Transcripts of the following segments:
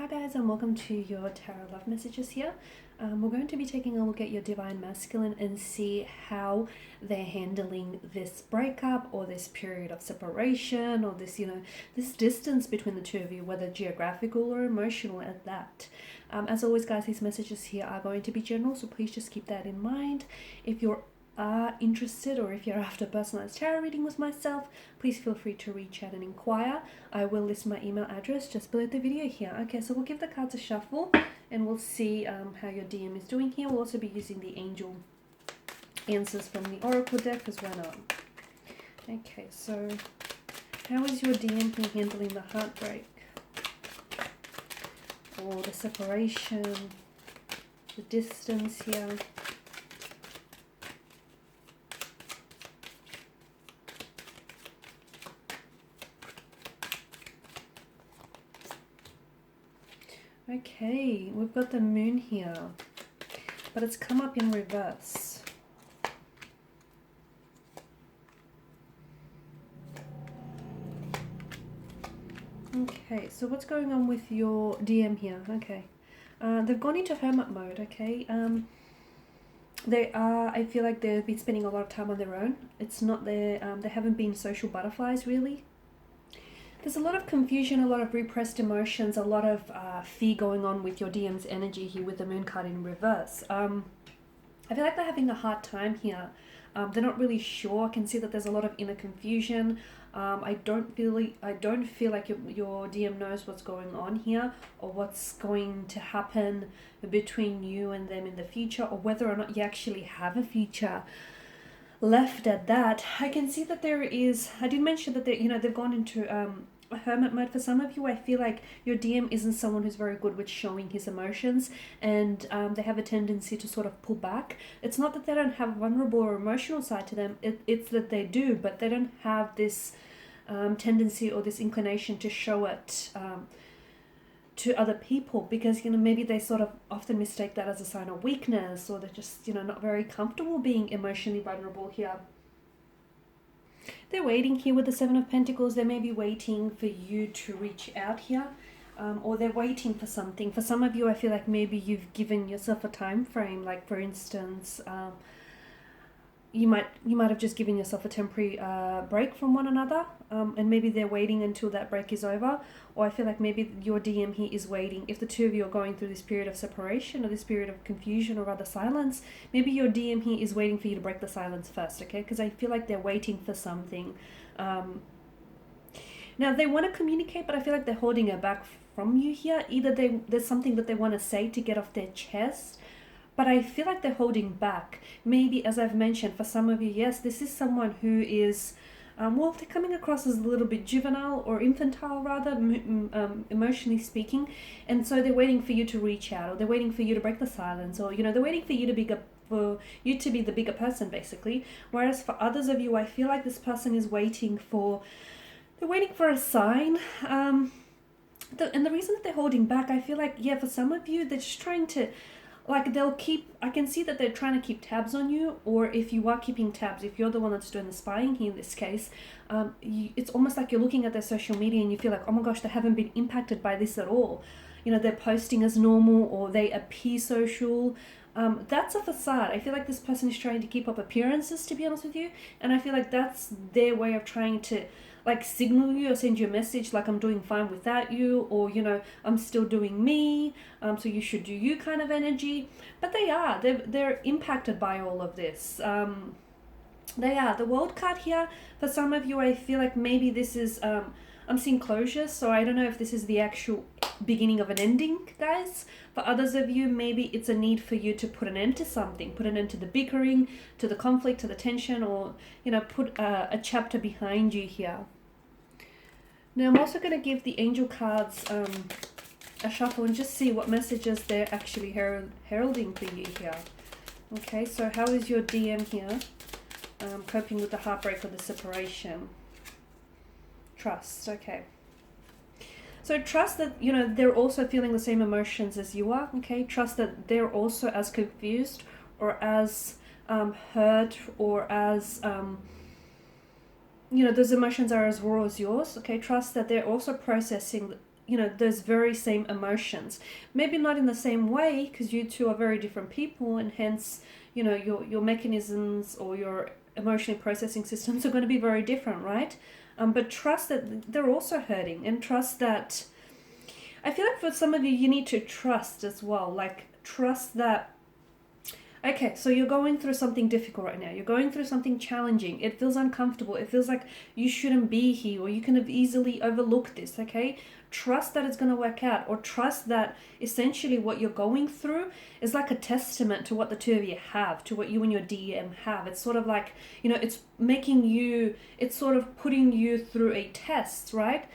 Hi guys, and welcome to your Tarot Love Messages here. We're going to be taking a look at your Divine Masculine and see how they're handling this breakup or this period of separation or this, this distance between the two of you, whether geographical or emotional at that. As always guys, these messages here are going to be general, so please just keep that in mind. If you're interested or if you're after a personalized tarot reading with myself, please feel free to reach out and inquire. I will list my email address just below the video here. Okay, so we'll give the cards a shuffle and we'll see how your DM is doing here. We'll also be using the angel answers from the oracle deck, because why not? Okay, so how is your DM here handling the heartbreak or the separation, the distance here? Okay, we've got the moon here, but it's come up in reverse. Okay, so what's going on with your DM here? Okay, they've gone into hermit mode, okay? I feel like they've been spending a lot of time on their own. It's not they haven't been social butterflies, really. There's a lot of confusion, a lot of repressed emotions, a lot of fear going on with your DM's energy here with the moon card in reverse. I feel like they're having a hard time here. They're not really sure. I can see that there's a lot of inner confusion. I don't feel like your DM knows what's going on here or what's going to happen between you and them in the future, or whether or not you actually have a future left at that. I can see that there is, I did mention that they've gone into a hermit mode. For some of you, I feel like your DM isn't someone who's very good with showing his emotions, and they have a tendency to sort of pull back. It's not that they don't have a vulnerable or emotional side to them, it's that they do, but they don't have this tendency or this inclination to show it to other people, because maybe they sort of often mistake that as a sign of weakness, or they're just not very comfortable being emotionally vulnerable here. They're waiting here with the Seven of Pentacles. They may be waiting for you to reach out here, or they're waiting for something. For some of you, I feel like maybe you've given yourself a time frame, like for instance, you might have just given yourself a temporary break from one another, and maybe they're waiting until that break is over. Or I feel like maybe your DM here is waiting. If the two of you are going through this period of separation or this period of confusion or rather silence, maybe your DM here is waiting for you to break the silence first, okay? Because I feel like they're waiting for something. Now they want to communicate, but I feel like they're holding it back from you here. Either there's something that they want to say to get off their chest, but I feel like they're holding back. Maybe, as I've mentioned, for some of you, yes, this is someone who is, well, they're coming across as a little bit juvenile or infantile, rather, emotionally speaking. And so they're waiting for you to reach out, or they're waiting for you to break the silence, or, they're waiting for you to be the bigger person, basically. Whereas for others of you, I feel like this person is waiting for a sign. And the reason that they're holding back, I feel like, yeah, for some of you, they're just trying to, like, I can see that they're trying to keep tabs on you, or if you are keeping tabs, if you're the one that's doing the spying here in this case, it's almost like you're looking at their social media and you feel like, oh my gosh, they haven't been impacted by this at all. They're posting as normal, or they appear social. That's a facade. I feel like this person is trying to keep up appearances, to be honest with you, and I feel like that's their way of trying to, like, signal you or send you a message like, I'm doing fine without you, or I'm still doing me, so you should do you kind of energy. But they're impacted by all of this. They are. The World card here, for some of you, I feel like maybe this is I'm seeing closure, so I don't know if this is the actual beginning of an ending, guys. For others of you, maybe it's a need for you to put an end to something, put an end to the bickering, to the conflict, to the tension, or put a chapter behind you here. Now I'm also going to give the angel cards a shuffle and just see what messages they're actually heralding for you here. Okay, so how is your DM here coping with the heartbreak or the separation? Trust. Okay, so trust that they're also feeling the same emotions as you are. Okay, trust that they're also as confused or as hurt or as those emotions are as raw as yours. Okay, trust that they're also processing those very same emotions. Maybe not in the same way, because you two are very different people, and hence, your mechanisms or your emotional processing systems are going to be very different, right? But trust that they're also hurting, and trust that, I feel like for some of you, you need to trust as well. Like, trust that, okay, so you're going through something difficult right now. You're going through something challenging. It feels uncomfortable. It feels like you shouldn't be here, or you can have easily overlooked this, okay? Trust that it's going to work out, or trust that essentially what you're going through is like a testament to what the two of you have, to what you and your DM have. It's sort of like, it's it's sort of putting you through a test, right?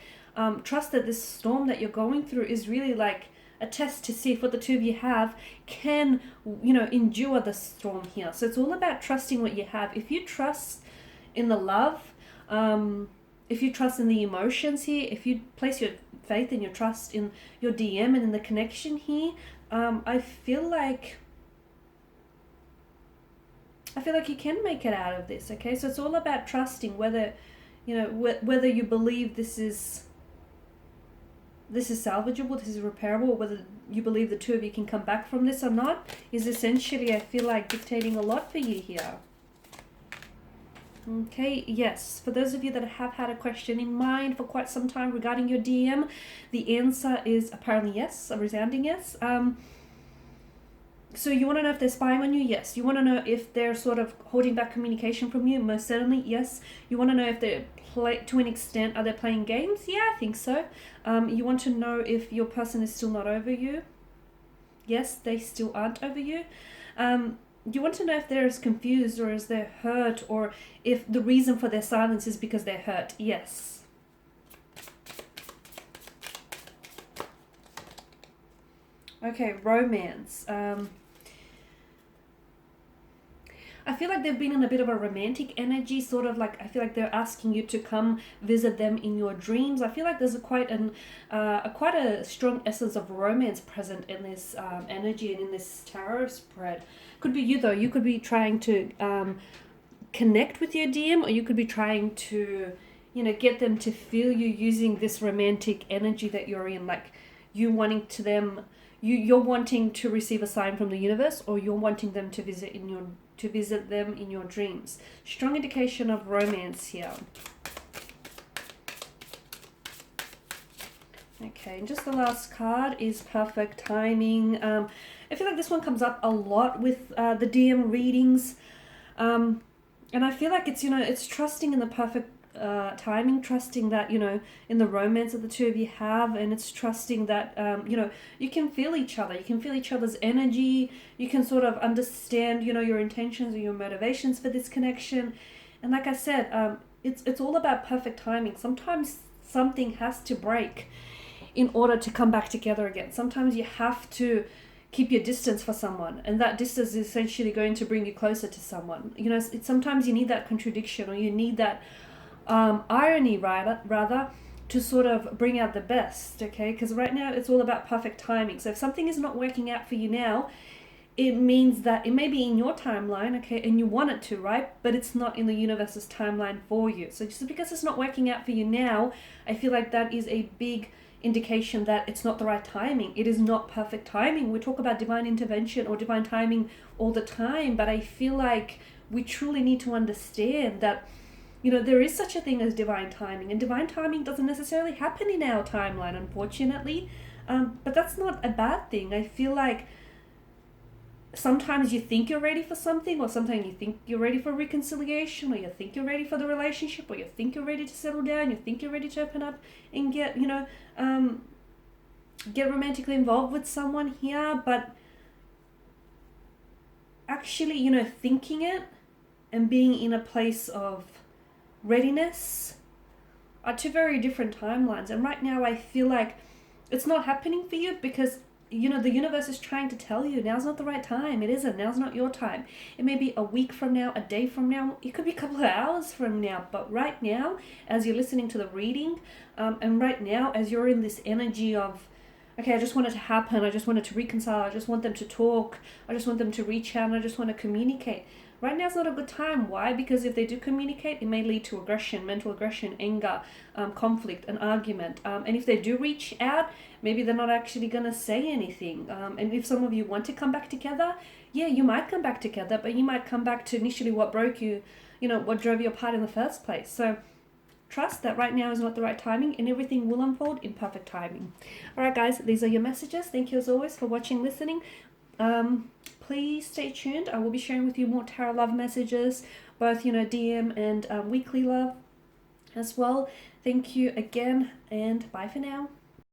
Trust that this storm that you're going through is really like a test to see if what the two of you have can, endure the storm here. So it's all about trusting what you have. If you trust in the love, if you trust in the emotions here, if you place your faith and your trust in your DM and in the connection here, I feel like you can make it out of this, okay? So it's all about trusting whether you believe this is salvageable, this is repairable, or whether you believe the two of you can come back from this or not, is essentially, I feel like, dictating a lot for you here. Okay, yes, for those of you that have had a question in mind for quite some time regarding your DM, the answer is apparently yes, a resounding yes. So you want to know if they're spying on you? Yes. You want to know if they're sort of holding back communication from you? Most certainly, yes. You want to know if they're to an extent, are they playing games? Yeah, I think so. You want to know if your person is still not over you? Yes, they still aren't over you. You want to know if they're as confused or as they're hurt, or if the reason for their silence is because they're hurt? Yes. Okay, romance. I feel like they've been in a bit of a romantic energy, sort of like, I feel like they're asking you to come visit them in your dreams. I feel like there's quite a strong essence of romance present in this energy and in this tarot spread. Could be you though. You could be trying to connect with your DM, or you could be trying to, get them to feel you using this romantic energy that you're in, like you wanting to them. You're wanting to receive a sign from the universe, or you're wanting them to visit them in your dreams. Strong indication of romance here. Okay, and just the last card is perfect timing. I feel like this one comes up a lot with the DM readings, and I feel like it's trusting in the perfect timing, trusting that in the romance that the two of you have, and it's trusting that you can feel each other, you can feel each other's energy, you can sort of understand your intentions or your motivations for this connection. And like I said, it's all about perfect timing. Sometimes something has to break in order to come back together again. Sometimes you have to keep your distance for someone, and that distance is essentially going to bring you closer to someone. Sometimes you need that contradiction, or you need that irony rather to sort of bring out the best, okay? Because right now it's all about perfect timing. So if something is not working out for you now, it means that it may be in your timeline, okay, and you want it to, right? But it's not in the universe's timeline for you. So just because it's not working out for you now, I feel like that is a big indication that it's not the right timing. It is not perfect timing. We talk about divine intervention or divine timing all the time, but I feel like we truly need to understand that there is such a thing as divine timing, and divine timing doesn't necessarily happen in our timeline, unfortunately. But that's not a bad thing. I feel like sometimes you think you're ready for something, or sometimes you think you're ready for reconciliation, or you think you're ready for the relationship, or you think you're ready to settle down, you think you're ready to open up and get romantically involved with someone here. But actually, thinking it and being in a place of readiness are two very different timelines. And right now I feel like it's not happening for you because the universe is trying to tell you now's not the right time. It isn't. Now's not your time. It may be a week from now, a day from now, it could be a couple of hours from now, but right now, as you're listening to the reading, and right now as you're in this energy of okay, I just want it to happen, I just want it to reconcile, I just want them to talk, I just want them to reach out, and I just want to communicate. Right now is not a good time. Why? Because if they do communicate, it may lead to aggression, mental aggression, anger, conflict, an argument. And if they do reach out, maybe they're not actually going to say anything. And if some of you want to come back together, yeah, you might come back together, but you might come back to initially what broke you, what drove you apart in the first place. So trust that right now is not the right timing, and everything will unfold in perfect timing. All right, guys, these are your messages. Thank you as always for watching, listening. Please stay tuned. I will be sharing with you more tarot love messages, both DM and weekly love as well. Thank you again, and bye for now.